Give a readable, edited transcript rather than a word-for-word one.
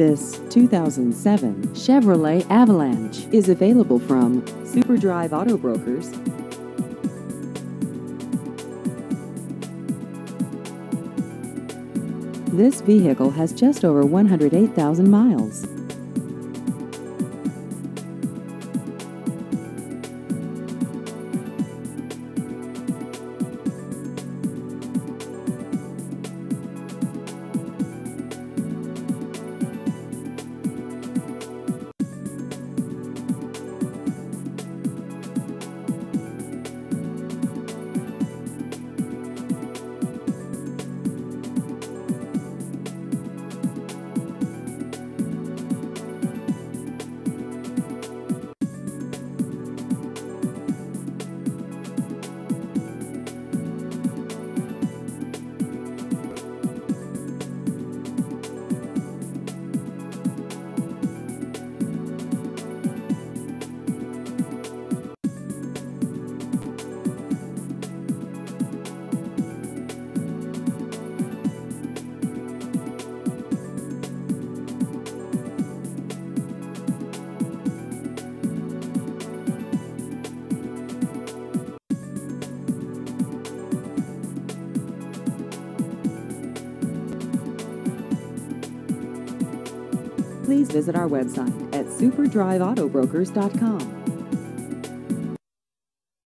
This 2007 Chevrolet Avalanche is available from SuperDrive Auto Brokers. This vehicle has just over 108,000 miles. Please visit our website at superdriveautobrokers.com.